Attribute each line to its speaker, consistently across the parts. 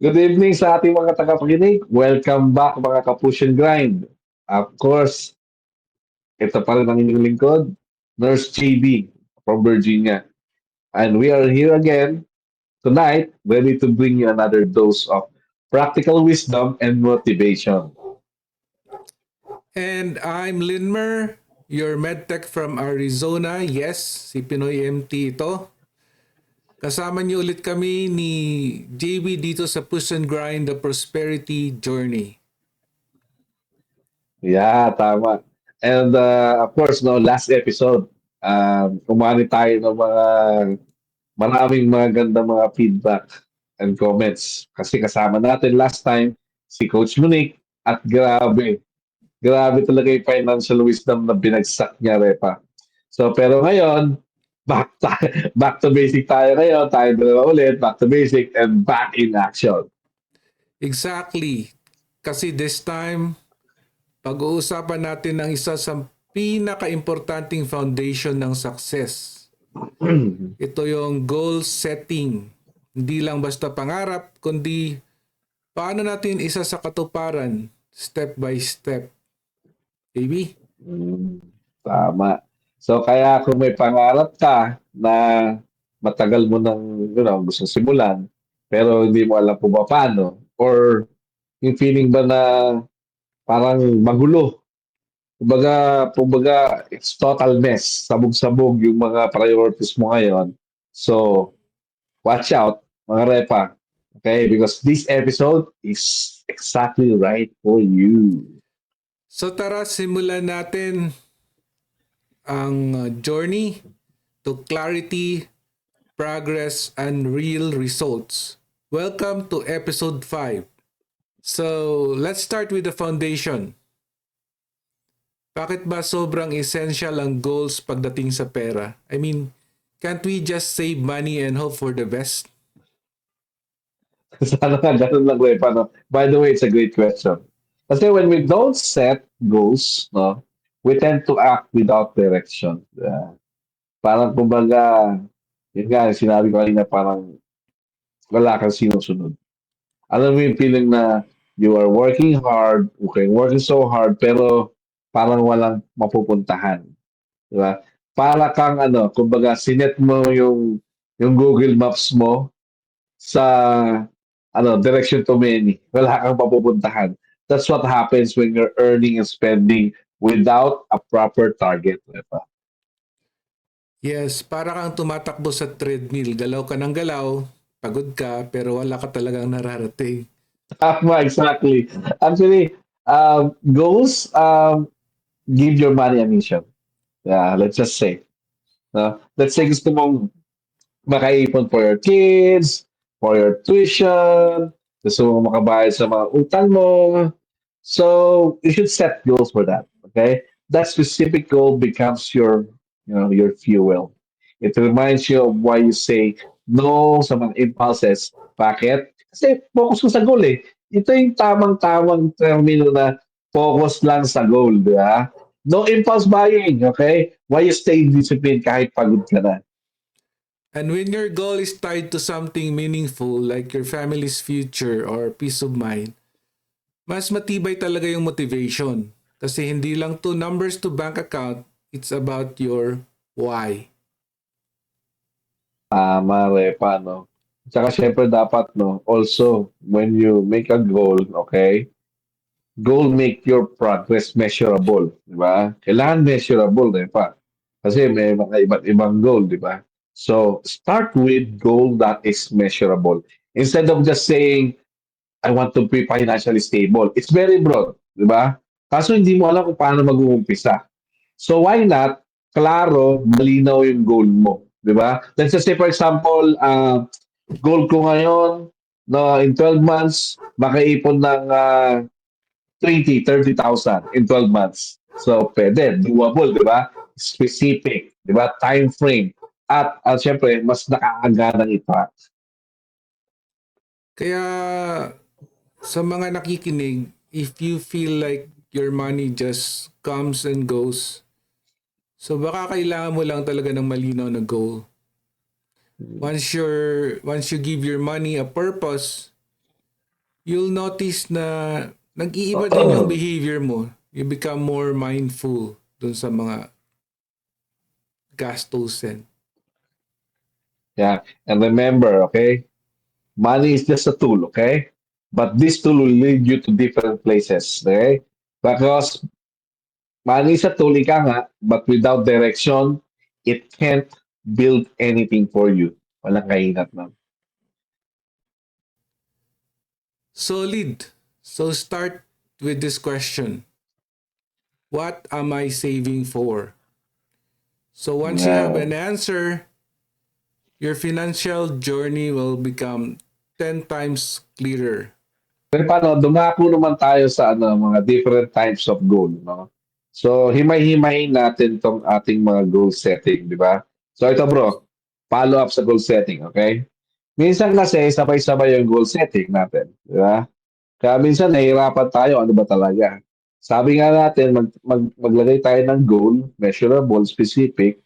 Speaker 1: Good evening sa ating mga tagapakinig. Welcome back mga ka-push and grind. Of course, ito pa rin ang inyong lingkod, Nurse JB from Virginia. And we are here again tonight, ready to bring you another dose of practical wisdom and motivation.
Speaker 2: And I'm Linmer, your medtech from Arizona. Yes, si Pinoy MT ito. Kasama niyo ulit kami ni JB dito sa Push and Grind The Prosperity Journey.
Speaker 1: Yeah, tama. And of course, no, last episode, kumani tayo ng mga maraming magandang mga feedback and comments. Kasi kasama natin last time si Coach Monique at grabe talaga yung financial wisdom na binagsak niya, Repa. So, pero ngayon, back to basic tayo ngayon. Tayo dalawa ulit, back to basic and back in action.
Speaker 2: Exactly. Kasi this time, pag-uusapan natin ang isa sa pinaka-importanting foundation ng success. Ito yung goal setting. Hindi lang basta pangarap, kundi paano natin isa sa katuparan, step by step. Baby?
Speaker 1: Tama. So, kaya kung may pangarap ka na matagal mo nang gusto simulan, pero hindi mo alam kung paano, or yung feeling ba na parang magulo. Kumbaga, it's total mess. Sabog-sabog yung mga priorities mo ngayon. So, watch out, mga repa. Okay? Because this episode is exactly right for you.
Speaker 2: So tara, simulan natin ang journey to clarity, progress, and real results. Welcome to episode 5. So, let's start with the foundation. Bakit ba sobrang essential ang goals pagdating sa pera? I mean, can't we just save money and hope for the best?
Speaker 1: Sana nga ganun lang, repa. No? By the way, it's a great question. Kasi when we don't set goals, no, we tend to act without direction. Parang kumbaga, yun nga, sinabi ko kanina, parang wala kang sinusunod. Alam mo yung feeling na you are working hard, okay, working so hard, pero parang walang mapupuntahan. Di ba? Para kang kumbaga, sinet mo yung Google Maps mo sa direction to many. Wala kang mapupuntahan. That's what happens when you're earning and spending without a proper target. Di ba?
Speaker 2: Yes, para kang tumatakbo sa treadmill. Galaw ka ng galaw, pagod ka, pero wala ka talagang nararating.
Speaker 1: Tama, exactly. Actually, goals give your money a mission. Yeah, let's just say. No? Let's say gusto mong makaipon for your kids, for your tuition, gusto mong makabayad sa mga utang mo. So you should set goals for that. Okay? That specific goal becomes your fuel. It reminds you of why you say no sa mga impulses. Bakit? Kasi focus ko sa goal eh. Ito yung tamang-tamang termino na focus lang sa goal, di ba? No impulse buying, okay? Why you stay disciplined kahit pagod ka na.
Speaker 2: And when your goal is tied to something meaningful like your family's future or peace of mind, mas matibay talaga yung motivation. Kasi hindi lang to numbers to bank account, it's about your why.
Speaker 1: Tama, Repa, no? Tsaka syempre dapat, no, also, when you make a goal, okay, goal make your progress measurable, di ba? Kailangan measurable, Repa. Kasi may mga iba't ibang goal, di ba? So, start with goal that is measurable. Instead of just saying, I want to be financially stable. It's very broad, di ba? Kaso hindi mo alam kung paano mag-uumpisa. So why not, klaro, malinaw yung goal mo, di ba? Let's just say for example, goal ko ngayon, no, in 12 months, makaipon ng 30,000 in 12 months. So pwede, doable, di ba? Specific, di ba? Time frame. At syempre, mas nakaaganang itrack.
Speaker 2: Kaya sa mga nakikinig, if you feel like your money just comes and goes, so baka kailangan mo lang talaga ng malinaw na goal. Once you give your money a purpose, you'll notice na nag-iiba din yung behavior mo. You become more mindful dun sa mga gastusin.
Speaker 1: Yeah. And remember, okay, money is just a tool, okay? But this tool will lead you to different places, okay? Because money is a tool, ika nga, but without direction, it can't build anything for you. Walang kainat na.
Speaker 2: Solid. So start with this question. What am I saving for? So once you have
Speaker 1: Yeah.
Speaker 2: an answer, your financial journey will become 10 times clearer.
Speaker 1: Pero paano, dumako naman tayo sa mga different types of goal, no? So, himay-himayin natin tong ating mga goal setting, di ba? So, ito bro, follow up sa goal setting, okay? Minsan kasi, sabay-sabay yung goal setting natin, di ba? Kaya minsan, nahihirapan tayo, ano ba talaga? Sabi nga natin, maglagay tayo ng goal, measurable, specific,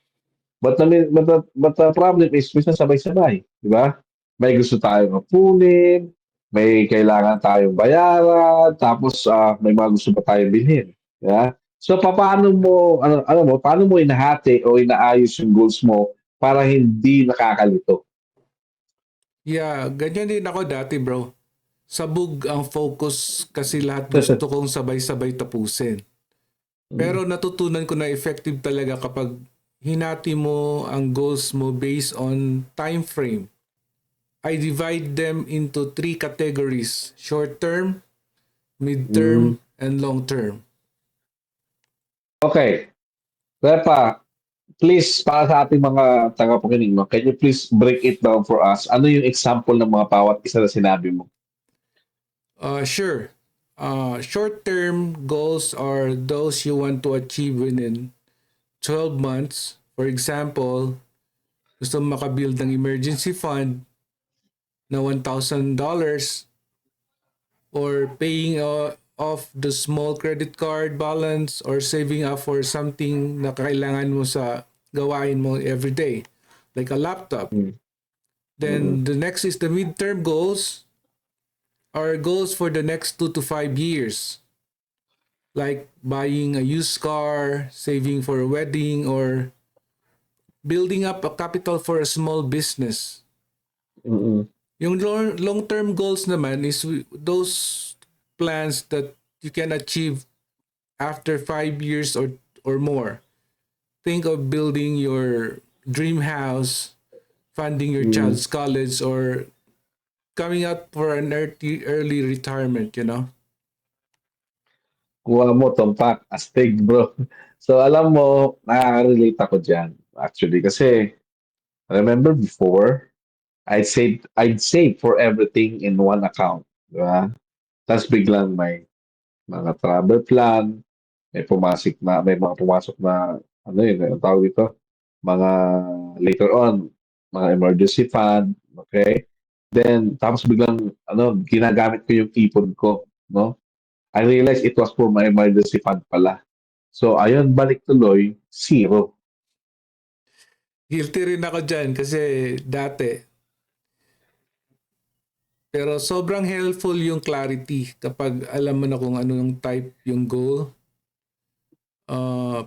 Speaker 1: but the problem is, minsan sabay-sabay, di ba? May gusto tayong kunin, may kailangan tayong bayaran, tapos may mga gusto pa tayong bilhin. Di ba? So, paano mo, paano mo inahati o inaayos yung goals mo para hindi nakakalito?
Speaker 2: Yeah, ganyan din ako dati bro. Sabog ang focus kasi lahat gusto kong sabay-sabay tapusin. Pero natutunan ko na effective talaga kapag hinati mo ang goals mo based on time frame. I divide them into 3 categories: short term, mid
Speaker 1: Mm,
Speaker 2: term, and long term.
Speaker 1: okay. Repa, please, para sa ating mga tagapakinig, no, can you please break it down for us? Ano yung example ng mga bawat isa na sinabi mo?
Speaker 2: Sure. Short term goals are those you want to achieve within 12 months. For example, gusto mo makabuild ng emergency fund na $1,000 or paying off the small credit card balance or saving up for something na kailangan mo sa gawain mo every day, like a laptop.
Speaker 1: Mm, mm,
Speaker 2: Then the next is the midterm goals, are goals for the next 2 to 5 years, like buying a used car, saving for a wedding, or building up a capital for a small business.
Speaker 1: mm,
Speaker 2: Yung long-term goals naman is those plans that you can achieve after 5 years or more. Think of building your dream house, funding your
Speaker 1: mm.
Speaker 2: child's college, or coming out for an early retirement, you know?
Speaker 1: Kuha mo tumpak, astig bro. So alam mo, nakaka-relate ako diyan actually kasi remember before, I'd save for everything in one account, di ba? Tapos biglang may mga travel plan, may mga pumasok na ano yun, ang tawag dito, mga later on, mga emergency fund, okay? Then tapos biglang ginagamit ko yung ipon ko, no? I realized it was for my emergency fund pala. So, ayun, balik tuloy, zero.
Speaker 2: Guilty rin ako dyan kasi dati. Pero sobrang helpful yung clarity kapag alam mo na kung ano yung type yung goal uh,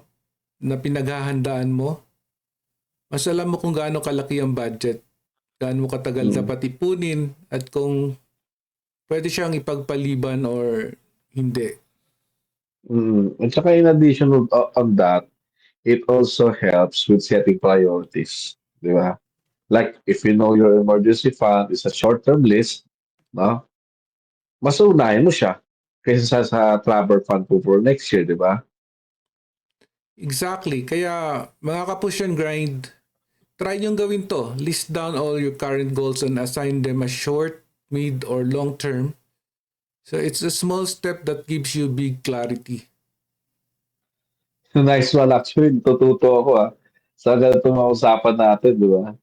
Speaker 2: na pinaghahandaan mo. Mas alam mo kung gaano kalaki ang budget, gaano mo katagal
Speaker 1: Mm.
Speaker 2: dapat ipunin, at kung pwede siyang ipagpaliban or hindi.
Speaker 1: At saka in addition on that, it also helps with setting priorities. Di ba? Like, if you know your emergency fund is a short-term list, no? Mas unahin mo siya kaysa sa travel fund po for next year, di ba?
Speaker 2: Exactly. Kaya mga kapush and grind, try niyong gawin to. List down all your current goals and assign them a short, mid, or long term. So it's a small step that gives you big clarity.
Speaker 1: Nice one. Actually, natututo ako sa ganitong mga usapan natin, di ba?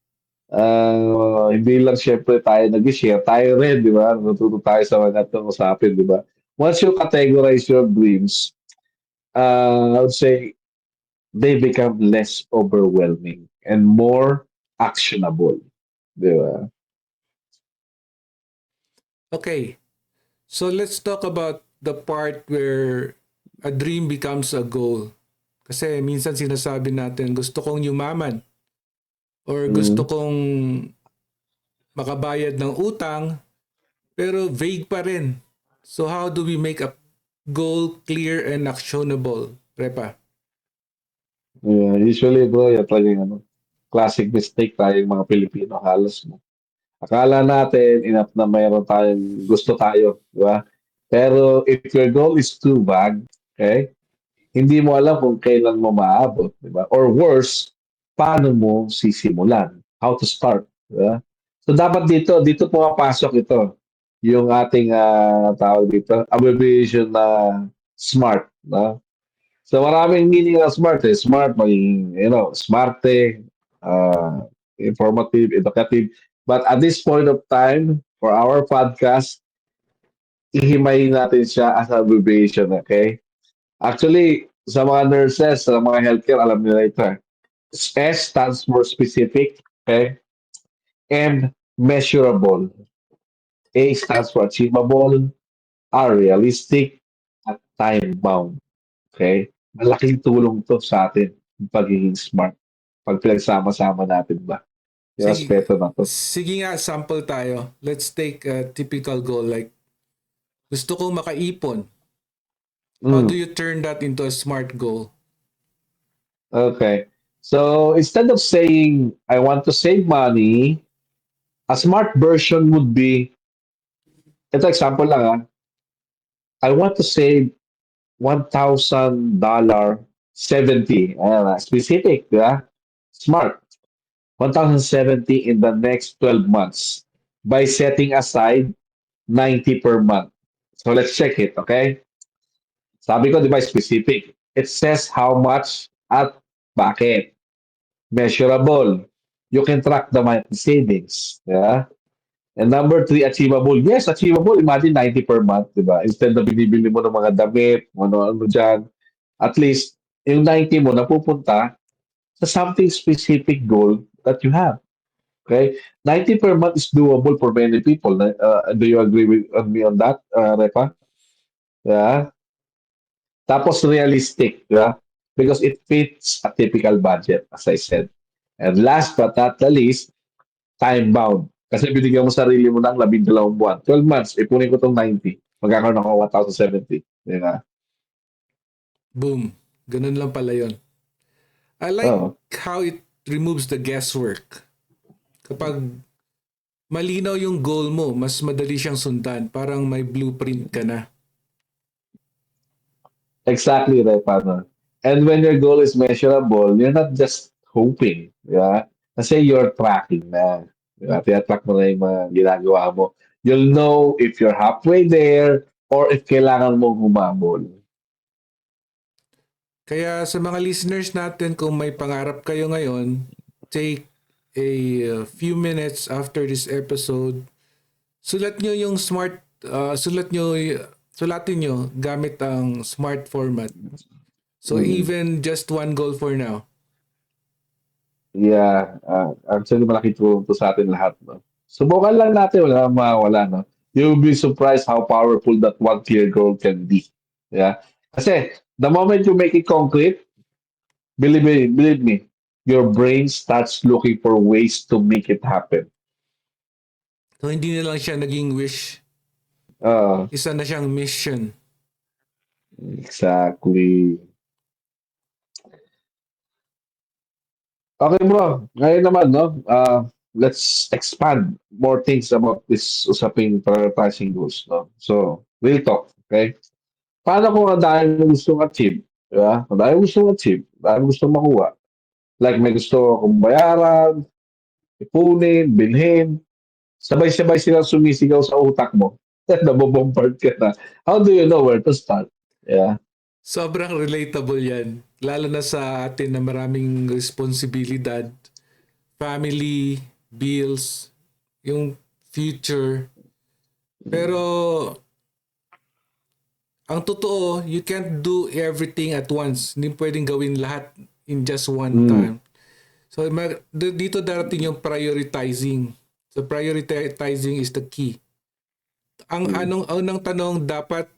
Speaker 1: Hindi lang syempre tayo nag-share, tayo rin, di ba? Natuto tayo sa mga ganitong usapin, di ba? Once you categorize your dreams, I would say they become less overwhelming and more actionable. Di ba?
Speaker 2: Okay, So let's talk about the part where a dream becomes a goal. Kasi minsan sinasabi natin, gusto kong yumaman or gusto
Speaker 1: Mm.
Speaker 2: kong makabayad ng utang, pero vague pa rin. So how do we make a goal clear and actionable, Repa?
Speaker 1: Yeah, usually bro, yan talaga yung classic mistake tayong mga Pilipino halos. No? Akala natin enough na mayroon tayong gusto tayo, di ba? Pero if your goal is too vague, okay, hindi mo alam kung kailan mo maabot, di ba? Or worse, paano mo sisimulan? How to start, di ba? So dapat dito pumapasok ito, yung ating tawag dito, abbreviation na SMART, no? So maraming meaning ng SMART eh. SMART, maging, smarte, uh, informative, educative. But at this point of time, for our podcast, ihimayin natin siya as abbreviation, okay? Actually, sa mga nurses, sa mga healthcare, alam nila ito. S stands for specific, okay? M, measurable. A stands for achievable. R, realistic. At time-bound. Okay? Malaking tulong to sa atin, yung pagiging smart. Pag pinagsama-sama natin ba? Yung
Speaker 2: Sige,
Speaker 1: aspeto na to.
Speaker 2: sige nga, sample tayo. Let's take a typical goal like gusto kong makaipon. How do
Speaker 1: Mm,
Speaker 2: you turn that into a smart goal?
Speaker 1: okay. So instead of saying, I want to save money, a smart version would be, ito example lang I want to save $1,000 70. Ayan, specific, di ba? Smart. 1,070 in the next 12 months by setting aside 90 per month. So let's check it, okay? Sabi ko, di ba, specific. It says how much at bakit. Measurable. You can track the monthly savings. Yeah? And number three, achievable. Yes, achievable. Imagine 90 per month, di ba? Instead na binibili mo ng mga damit, ano-ano dyan. At least, yung 90 mo napupunta sa something specific goal that you have. Okay? 90 per month is doable for many people. Do you agree with me on that, Repa? Yeah. Tapos realistic, di ba? Because it fits a typical budget, as I said. And last but not the least, time-bound. Kasi binigyan mo sarili mo ng 12 buwan. 12 months, ipunin ko tong 90. Magkakaroon ako 1,070. Di ba?
Speaker 2: Boom. Ganun lang pala yon. I like
Speaker 1: Oo.
Speaker 2: how it removes the guesswork. Kapag malinaw yung goal mo, mas madali siyang sundan. Parang may blueprint ka na.
Speaker 1: Exactly, Repa. No? And when your goal is measurable, you're not just hoping. Di ba? Kasi you're tracking na. Di ba? Tinatrack mo na yung mga ginagawa mo. You'll know if you're halfway there or if kailangan mong humabol.
Speaker 2: Kaya sa mga listeners natin, kung may pangarap kayo ngayon, take a few minutes after this episode, sulat nyo yung smart, sulatin nyo gamit ang smart format. So
Speaker 1: Mm.
Speaker 2: even just one goal for now.
Speaker 1: Yeah, actually malaki tulong to sa atin lahat, no? Subukan lang natin, wala nang mawawala, no? You'll be surprised how powerful that one clear goal can be. Yeah. Kasi the moment you make it concrete, believe me, your brain starts looking for ways to make it happen.
Speaker 2: So hindi na lang siya naging wish,
Speaker 1: Uh,
Speaker 2: isa na siyang mission.
Speaker 1: exactly. Okay, bro. Ngayon naman, no? Let's expand more things about this usaping prioritizing goals, no? So, real talk, okay? Paano kung ang dami mo gustong achieve? Di ba? Ang dami mo gustong achieve, ang dami mo gustong makuha. Like may gusto akong bayaran, ipunin, bilhin. Sabay-sabay silang sumisigaw sa utak mo. Nabobombard ka na. How do you know where to start? Yeah.
Speaker 2: Sobrang relatable yan. Lalo na sa atin na maraming responsibilidad, family, bills, yung future. Pero ang totoo, you can't do everything at once. Hindi pwedeng gawin lahat in just one
Speaker 1: Mm.
Speaker 2: time. So dito darating yung prioritizing. So prioritizing is the key. ang unang tanong dapat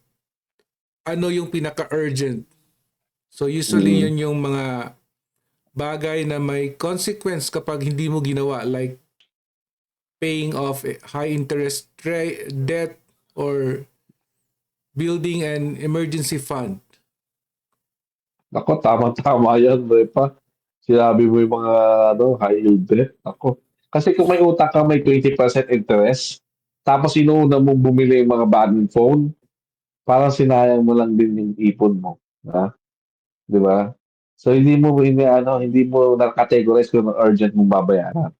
Speaker 2: ano yung pinaka-urgent. So usually
Speaker 1: Mm.
Speaker 2: yun yung mga bagay na may consequence kapag hindi mo ginawa, like paying off high interest debt or building an emergency fund.
Speaker 1: Ako, tama-tama yan, pa. Sinabi mo yung mga high yield debt. Ako. Kasi kung may utang ka, may 20% interest, tapos inuuna mong bumili yung mga bagong phone, parang sinayang mo lang din yung ipon mo. Ha? Di ba? So, hindi mo na-categorize kung ano urgent mong babayaran.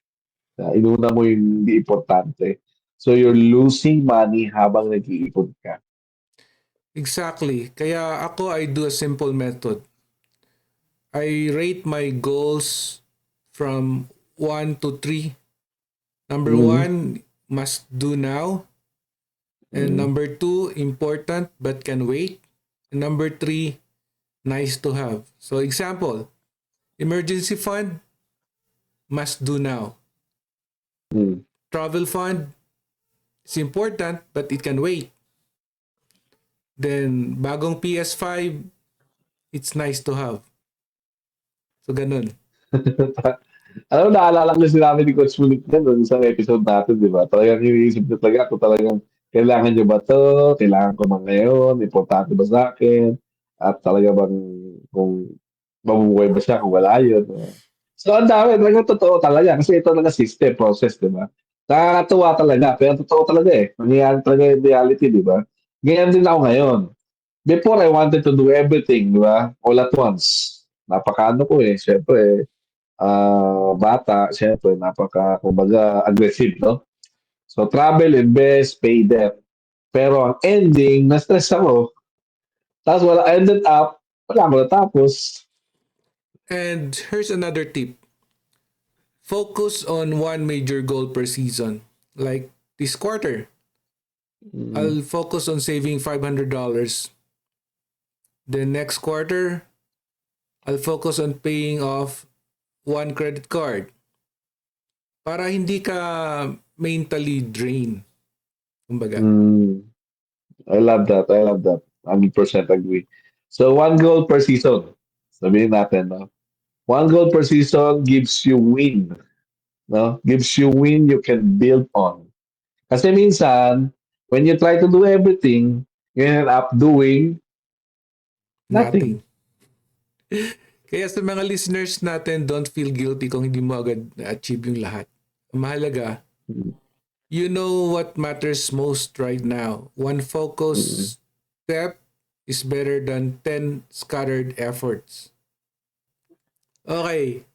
Speaker 1: Inuna mo yung hindi importante. So, you're losing money habang nag-iipon ka.
Speaker 2: Exactly. Kaya ako, I do a simple method. I rate my goals from 1 to 3. Number
Speaker 1: Mm.
Speaker 2: 1, must do now. And
Speaker 1: Mm.
Speaker 2: number 2, important but can wait. And number 3, nice to have. So example, emergency fund, must do now.
Speaker 1: Mm.
Speaker 2: Travel fund, it's important but it can wait. Then bagong PS5, it's nice to have. So ganun.
Speaker 1: Alam mo, naalala ko sinabi ni Coach Mulik na doon isang episode natin, di ba? Talagang iniisip niya talaga kung talagang kailangan niyo ba to? Kailangan ko ba ngayon? Importante ba sa akin? At talaga bang kung mabubuhay ba siya kung wala yun? So, ang dami. Talagang totoo talaga. Kasi ito talaga system, process, di ba? Nakakatuwa talaga. Pero totoo talaga eh. Nangyayari talaga yung reality, di ba? Ganyan din ako ngayon. Before, I wanted to do everything, di ba? All at once. Napakaano ko eh. Siyempre, bata, siyempre, kumbaga, aggressive, no? So, travel, invest, pay debt. Pero ang ending, na-stress ako. Tapos ended up, wala ako natapos.
Speaker 2: And here's another tip. Focus on one major goal per season. Like this quarter,
Speaker 1: Mm.
Speaker 2: I'll focus on saving $500. The next quarter, I'll focus on paying off one credit card para hindi ka mentally drained. Kumbaga.
Speaker 1: Mm. I love that. I love that. 100% agree. So, one goal per season. Sabihin natin, no? One goal per season gives you win. No? Gives you win you can build on. Kasi minsan, when you try to do everything, you end up doing nothing.
Speaker 2: Nothing. Kaya sa mga listeners natin, don't feel guilty kung hindi mo agad na-achieve yung lahat. Ang mahalaga,
Speaker 1: Mm.
Speaker 2: you know what matters most right now. One
Speaker 1: Mm.
Speaker 2: focused step is better than 10 scattered efforts. Okay,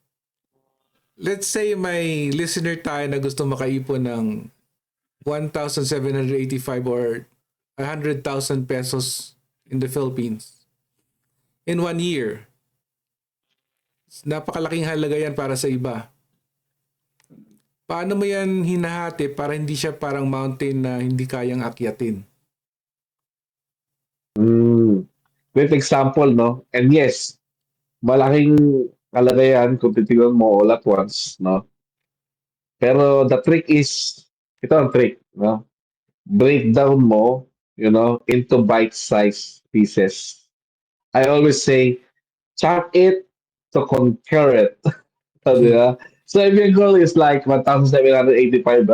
Speaker 2: let's say may listener tayo na gusto makaipon ng 1,785 or 100,000 pesos in the Philippines in 1 year. Napakalaking halaga yan para sa iba. Paano mo yan hinahati para hindi siya parang mountain na hindi kayang akyatin?
Speaker 1: Mm. Great example, no? And yes, malaking kalagayan kung titignan mo all at once, no? Pero the trick is, ito ang trick, no? Break down mo, into bite-sized pieces. I always say, chop it to conquer it. Di ba? So if your goal is like 1,785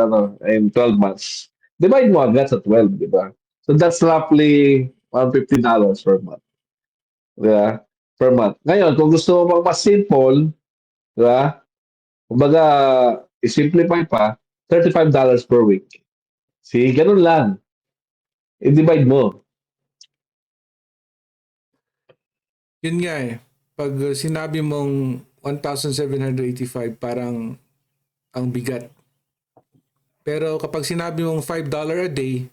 Speaker 1: in 12 months, divide mo agad sa 12, di ba? So that's roughly $150 per month. Di ba? Per month. Ngayon, kung gusto mo mas simple, di ba? Kumbaga, i-simplify pa, $35 per week. See, ganun lang. I-divide mo.
Speaker 2: Yun nga eh. Pag sinabi mong 1,785 parang ang bigat. Pero kapag sinabi mong $5 a day,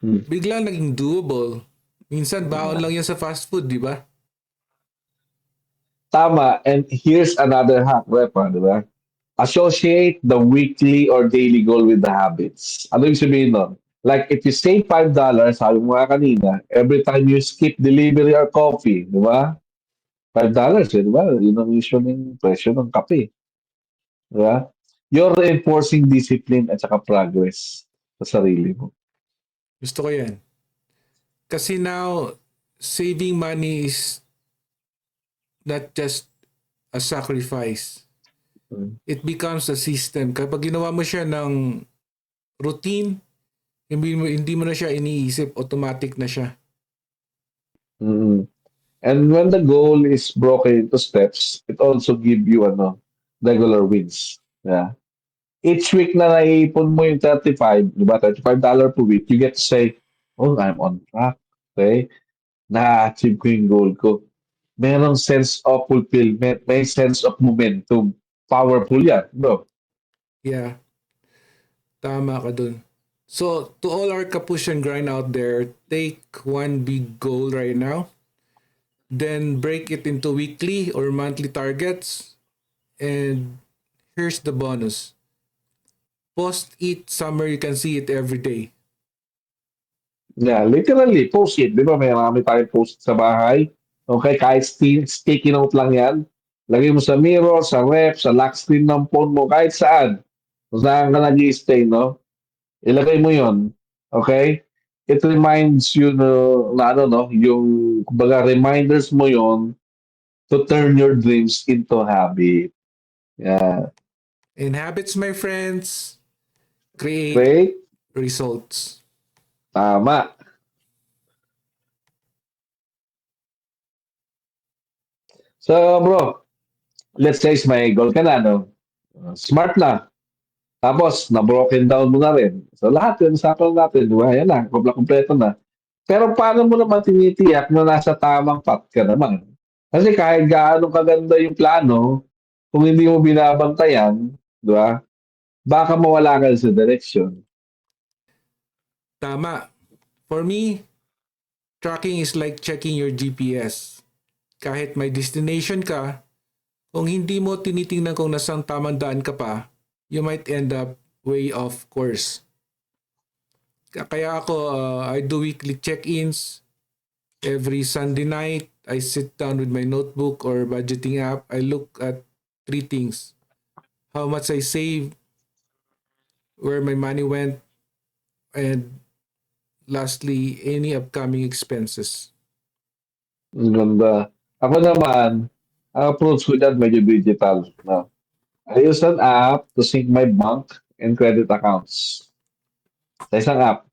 Speaker 1: Hmm.
Speaker 2: biglang naging doable. Minsan baon lang yan sa fast food, di ba?
Speaker 1: Tama. And here's another hack, Repa, di ba? Associate the weekly or daily goal with the habits. Ano yung sabihin nun? Like, if you save $5, sabi mo nga kanina, every time you skip delivery or coffee, di ba? $5, di ba? Yun ang usually yung presyo ng kape. Di ba? You're reinforcing discipline at saka progress sa sarili mo.
Speaker 2: Gusto ko yan. Kasi now, saving money is not just a sacrifice.
Speaker 1: Mm.
Speaker 2: It becomes a system. Kapag ginawa mo siya ng routine, hindi mo na siya iniisip, automatic na siya.
Speaker 1: Mm. And when the goal is broken into steps, it also give you regular wins. Yeah. Each week na naiipon mo yung 35, di ba? $35 per week, you get to say, oh, I'm on track. Okay? Na-achieve ko yung goal ko. Merong sense of fulfillment, may sense of momentum. Powerful yan, bro.
Speaker 2: Yeah, tama ka dun. So, to all our kapush and grind out there, take one big goal right now, then break it into weekly or monthly targets, and here's the bonus. Post it somewhere you can see it every day.
Speaker 1: Yeah, literally, post-it. Di ba? May marami tayong post sa bahay. Okay, kahit sticky note lang yan. Lagay mo sa mirror, sa ref, sa lock screen ng phone mo, kahit saan. Kung saan ka nag-i-stay, no? Ilagay mo yon. Okay? It reminds you yung, kumbaga, reminders mo yon to turn your dreams into habit. Yeah.
Speaker 2: And habits, my friends, create
Speaker 1: Great.
Speaker 2: results.
Speaker 1: Tama. So, bro, let's say may goal ka na, no? Smart na. Tapos, na-broken down mo na rin. So, lahat yun, sakal natin, di ba? Yan na, kompleto na. Pero paano mo naman tinitiyak na nasa tamang path ka naman? Kasi kahit gaano kaganda yung plano, kung hindi mo binabantayan, di ba? Baka mawala ka sa direction.
Speaker 2: Tama. For me, tracking is like checking your GPS. Kahit may destination ka, kung hindi mo tinitingnan kung nasang tamang daan ka pa, you might end up way off course. Kaya ako, I do weekly check-ins. Every Sunday night, I sit down with my notebook or budgeting app. I look at three things. How much I save, where my money went, and lastly, any upcoming expenses.
Speaker 1: Ang ganda. Ako naman, ang approach ko dyan medyo digital. No? I use an app to sync my bank and credit accounts. Sa isang app.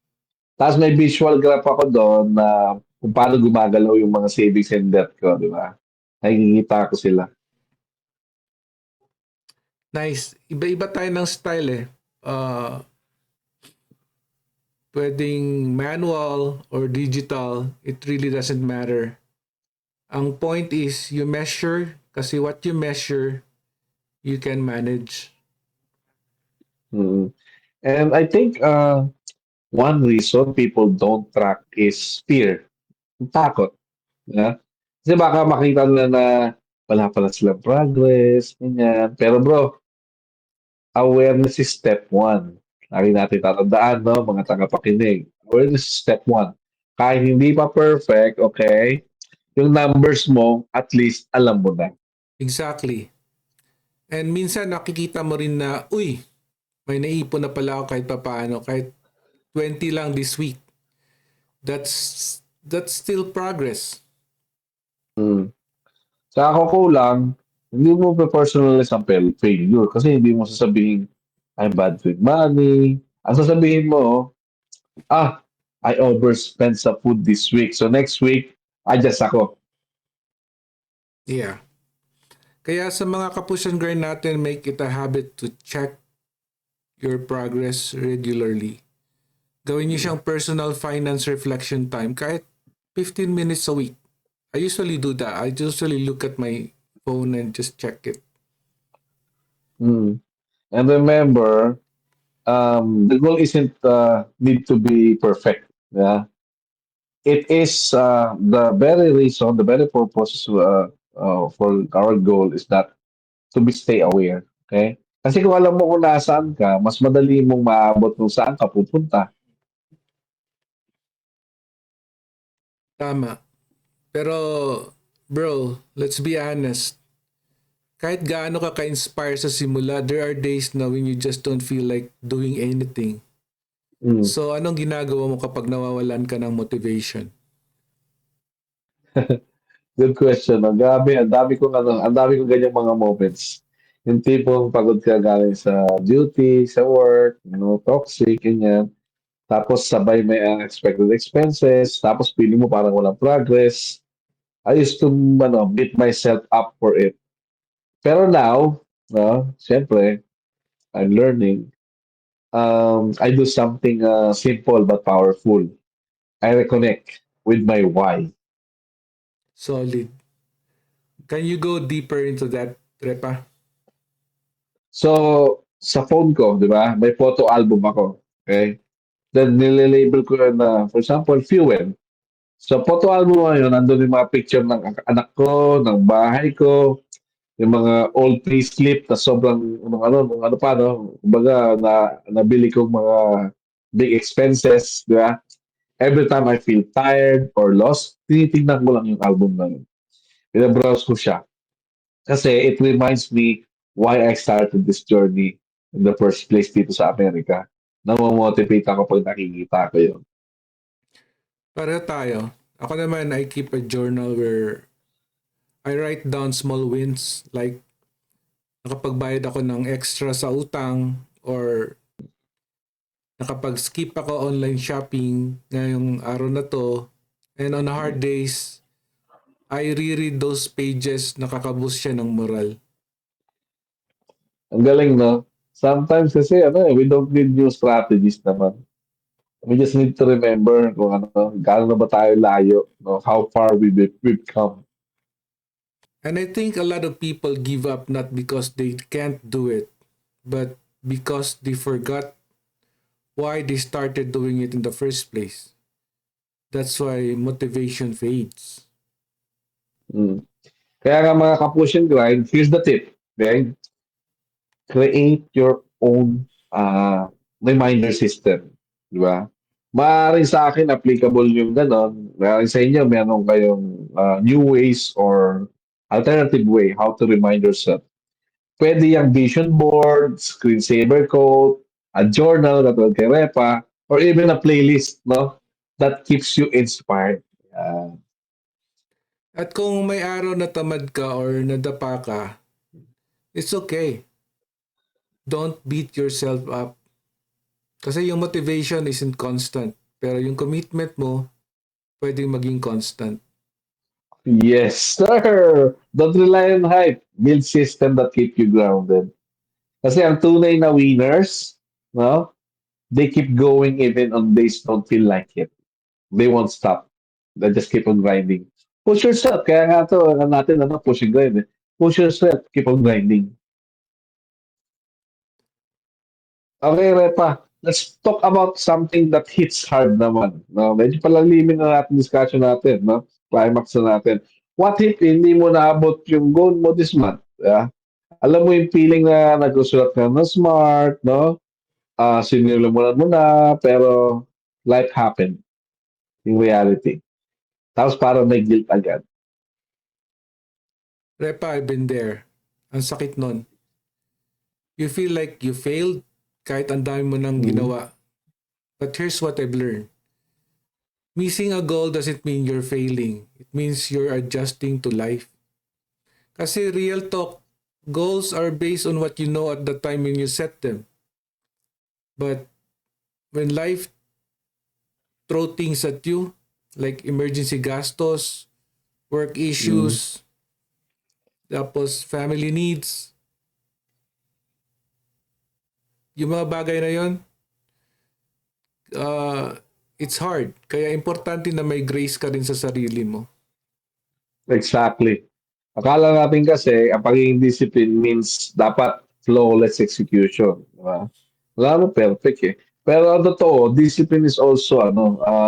Speaker 1: Tapos may visual graph ako doon na kung paano gumagalaw yung mga savings and debt ko, di ba? Nakikita ko sila.
Speaker 2: Nice. Iba-iba tayo ng style eh. Uh, Pwedeng manual or digital, it really doesn't matter. Ang point is, you measure, kasi what you measure, you can manage.
Speaker 1: Mm. And I think one reason people don't track is fear. Yung takot. Yeah? Kasi baka makita nila na wala pala silang progress, ganyan. Pero bro, awareness is step one. Lagi natin tatandaan, no, mga tagapakinig. Awareness is step one. Kahit hindi pa perfect, okay, yung numbers mo, at least alam mo na.
Speaker 2: Exactly. And minsan nakikita mo rin na, uy, may naipon na pala ako kahit papaano, kahit 20 lang this week. That's still progress.
Speaker 1: Hmm. Sa ako ko lang, hindi mo pa-personalize ang failure kasi hindi mo sasabihin, I'm bad with money. Ang sasabihin mo, I overspent sa food this week. So next week, adjust ako.
Speaker 2: Yeah. Kaya sa mga kapush and grind natin, make it a habit to check your progress regularly. Gawin niyo siyang personal finance reflection time kahit 15 minutes a week. I usually do that. I usually look at my phone and just check it.
Speaker 1: Hmm. And remember, the goal isn't need to be perfect. Yeah, it is the very reason, the very purpose for our goal is that to be stay aware. Okay? Kasi kung alam mo kung nasaan ka, mas madali mong maabot kung saan ka pupunta.
Speaker 2: Tama. Pero, bro, let's be honest. Kahit gaano ka inspire sa simula, there are days na when you just don't feel like doing anything.
Speaker 1: Mm.
Speaker 2: So, anong ginagawa mo kapag nawawalan ka ng motivation?
Speaker 1: Good question. Ang dami kong ganyang mga moments. Yung tipong pagod ka galing sa duty, sa work, toxic, ganyan. Tapos sabay may unexpected expenses, tapos feeling mo parang walang progress. I used to, beat myself up for it. Pero now, no, siyempre, I'm learning. I do something simple but powerful. I reconnect with my why.
Speaker 2: Solid. Can you go deeper into that, Repa?
Speaker 1: So, sa phone ko, di ba, may photo album ako. Okay? Then, nililabel ko yun na, for example, fuel. So, photo album ko yun, nandun yung mga picture ng anak ko, ng bahay ko, yung mga old payslip na sobrang, ano pa, no? Kumbaga, nabili kong mga big expenses, di ba? Every time I feel tired or lost, tinitignan ko lang yung album na yun. Binabrowse ko siya. Kasi it reminds me why I started this journey in the first place dito sa Amerika. Namomotivate ako pag nakikita ko yun.
Speaker 2: Pareho tayo. Ako naman, I keep a journal where I write down small wins like nakapagbayad ako ng extra sa utang or nakapag-skip ako online shopping ngayong araw na to. And on hard days, I reread those pages, nakakaboost siya ng moral.
Speaker 1: Ang galing, no? Sometimes kasi, we don't need new strategies naman. We just need to remember kung gaano na ba tayo layo, no? How far we've come.
Speaker 2: And I think a lot of people give up not because they can't do it, but because they forgot why they started doing it in the first place. That's why motivation fades.
Speaker 1: Mm. Kaya nga mga kapush and grind, here's the tip. Okay? Create your own reminder system. Di ba? Maaaring sa akin, applicable yung ganon. Maaaring sa inyo, meron kayong new ways or alternative way how to remind yourself. Pwede yung vision board, screensaver code, a journal katulad kay Repa, or even a playlist, no? That keeps you inspired.
Speaker 2: At kung may araw na tamad ka or nadapa ka, it's okay. Don't beat yourself up. Kasi yung motivation isn't constant. Pero yung commitment mo, pwedeng maging constant.
Speaker 1: Yes, sir! Don't rely on hype. Build system that keep you grounded. Kasi ang tunay na winners, no? They keep going even on days don't feel like it. They won't stop. They just keep on grinding. Push yourself. Kaya nga to, natin, push and grind. Push yourself. Keep on grinding. Okay, Repa. Let's talk about something that hits hard naman. No? Medyo palalimin na natin discussion natin. No? Climax na natin. What if hindi mo naabot yung goal mo this month? Yeah? Alam mo yung feeling na nagsusulat ka ng smart, no? Sinimulan mo na, pero life happened in reality. Tapos parang may guilt agad.
Speaker 2: Repa, I've been there. Ang sakit nun. You feel like you failed kahit ang dami mo nang
Speaker 1: Mhm.
Speaker 2: ginawa. But here's what I've learned. Missing a goal doesn't mean you're failing. It means you're adjusting to life. Kasi real talk, goals are based on what you know at the time when you set them. But when life throw things at you, like emergency gastos, work
Speaker 1: Mm.
Speaker 2: issues, tapos family needs, yung mga bagay na yon, uh, it's hard. Kaya importante na may grace ka rin sa sarili mo.
Speaker 1: Exactly. Akala natin kasi, ang pagiging discipline means dapat flawless execution. Diba? Wala mo perfect eh. Pero ang totoo, discipline is also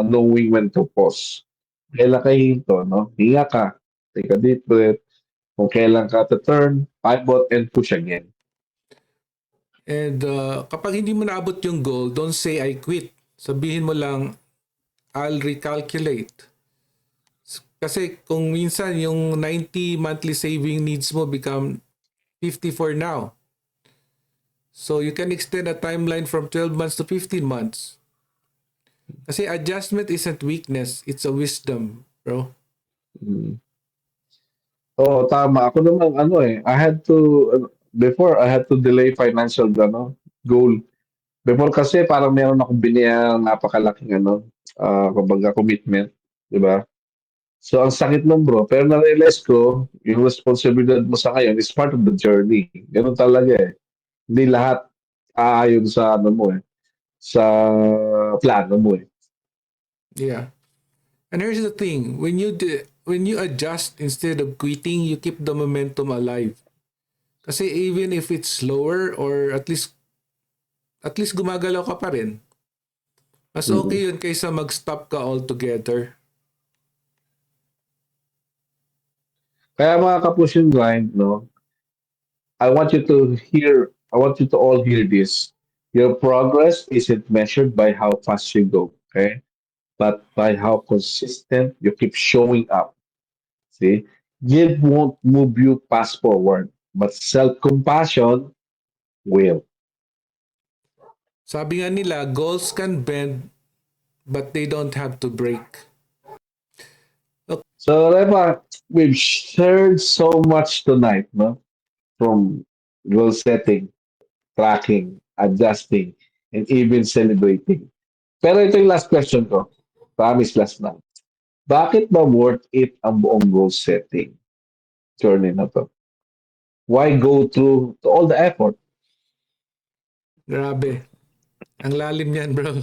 Speaker 1: knowing when to pause. Kailan ka hinto, no? Hinga ka. Take a deep breath. Kung kailan ka to turn, pivot, and push again.
Speaker 2: And kapag hindi mo naabot yung goal, don't say I quit. Sabihin mo lang, I'll recalculate. Kasi kung minsan yung 90 monthly saving needs mo become 54 now. So you can extend a timeline from 12 months to 15 months. Kasi adjustment isn't weakness, it's a wisdom, bro.
Speaker 1: Mm. Oo, tama. Ako naman, ano eh, before, I had to delay financial, goal. Before kasi, parang meron akong biniyang napakalaking, kumbaga, commitment. Di ba? So, ang sakit nun, bro. Pero na-realize ko, yung responsibilidad mo sa ngayon is part of the journey. Ganun talaga eh. Hindi lahat aayon sa, sa plano mo eh.
Speaker 2: Yeah. And here's the thing, when you adjust instead of quitting, you keep the momentum alive. Kasi even if it's slower or at least gumagalaw ka pa rin. Mas
Speaker 1: Mm.
Speaker 2: okay yun kaysa mag-stop ka altogether.
Speaker 1: Kaya mga kapusin grind, no, I want you to all hear this. Your progress isn't measured by how fast you go, okay? But by how consistent you keep showing up. See? Guilt won't move you fast forward, but self-compassion will.
Speaker 2: Sabi nga nila, goals can bend but they don't have to break. Okay,
Speaker 1: So, Rema, we've shared so much tonight, no? From goal setting, tracking, adjusting, and even celebrating. Pero ito yung last question ko. Promise last na. Bakit ba worth it ang buong goal setting journey na to? Why go through to all the effort?
Speaker 2: grabe. Ang lalim yan, bro.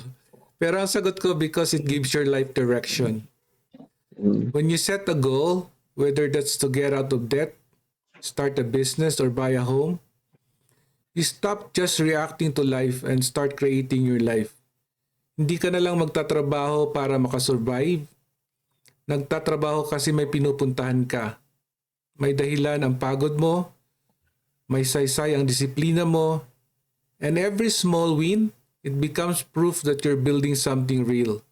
Speaker 2: Pero ang sagot ko, because it gives your life direction.
Speaker 1: Mm.
Speaker 2: When you set a goal, whether that's to get out of debt, start a business, or buy a home, you stop just reacting to life and start creating your life. Hindi ka na lang magtatrabaho para makasurvive. Nagtatrabaho kasi may pinupuntahan ka. May dahilan ang pagod mo, may saysay ang disiplina mo, and every small win, it becomes proof that you're building something real.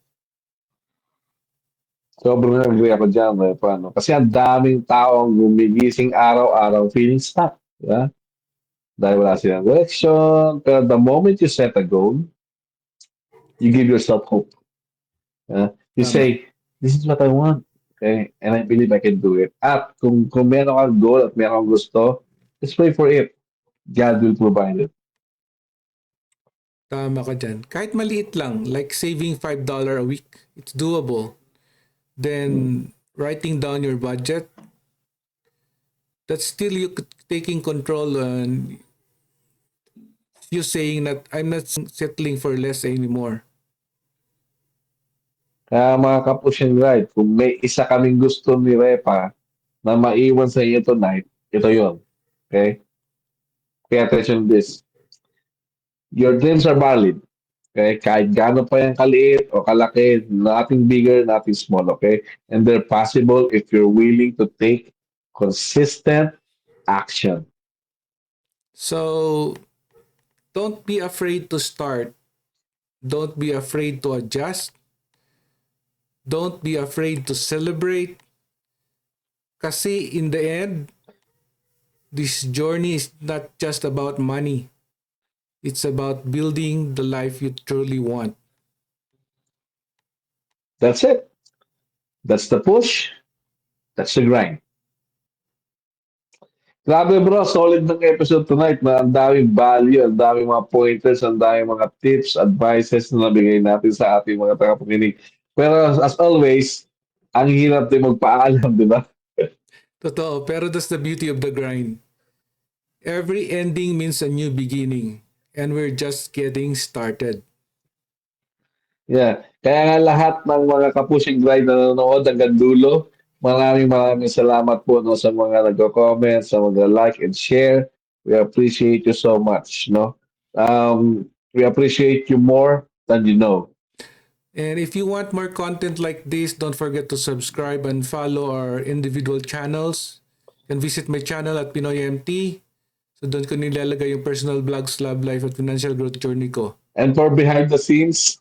Speaker 1: Sobrang agree ako dyan. Paano? Kasi ang daming tao ang gumigising araw-araw feeling stuck. Diba? Dahil wala silang direction. Pero the moment you set a goal, you give yourself hope. You
Speaker 2: Tama.
Speaker 1: say, this is what I want. Okay? And I believe I can do it. At kung meron kang goal at meron kang gusto, just pray for it. God will provide it.
Speaker 2: Tama ka dyan. Kahit maliit lang, like saving $5 a week, it's doable. Then, writing down your budget, that's still you taking control and you saying that I'm not settling for less anymore.
Speaker 1: Kaya mga kapusin right, kung may isa kaming gusto ni Repa na maiwan sa iyo tonight, ito yon. Okay? Pay attention to this. Your dreams are valid. Okay? Kahit gaano pa yan kaliit o kalaki, nothing bigger, nothing small. Okay? And they're possible if you're willing to take consistent action.
Speaker 2: So, don't be afraid to start. Don't be afraid to adjust. Don't be afraid to celebrate. Kasi in the end, this journey is not just about money. It's about building the life you truly want.
Speaker 1: That's it. That's the push. That's the grind. Grabe bro, solid ng episode tonight na ang daming value, ang daming mga pointers, ang daming mga tips, advices na nabigay natin sa ating mga tagapakinig. Pero as always, ang hirap din magpaalam, di ba?
Speaker 2: Totoo, pero that's the beauty of the grind. Every ending means a new beginning, and we're just getting started.
Speaker 1: Yeah. Kaya nga lahat ng mga kapushing grind na nanonood hanggang dulo, maraming salamat po no, sa mga nagko-comment, sa mga like and share. We appreciate you so much, no? We appreciate you more than you know.
Speaker 2: And if you want more content like this, don't forget to subscribe and follow our individual channels. You can visit my channel at Pinoy MT. So doon ko nilalagay yung personal vlogs, love life at financial growth journey ko.
Speaker 1: And for behind the scenes,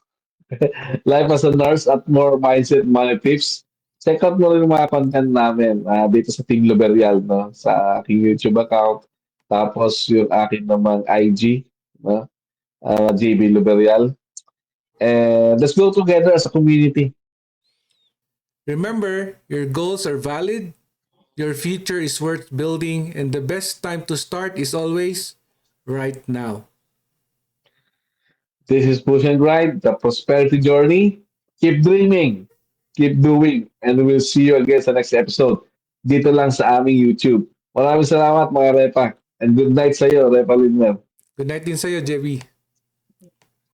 Speaker 1: life as a nurse at more mindset money tips, check out mo rin yung mga content namin dito sa Team Luberial, no? Sa aking YouTube account. Tapos yung akin namang IG, no? JB Luberial. And let's go together as a community.
Speaker 2: Remember, your goals are valid, your future is worth building, and the best time to start is always right now.
Speaker 1: This is Push and Grind, the prosperity journey. Keep dreaming, keep doing, and we'll see you again sa next episode dito lang sa aming YouTube. Maraming salamat mga Repa. And good night sa iyo, Repa Lindner.
Speaker 2: Good night din sa'yo, Jevi.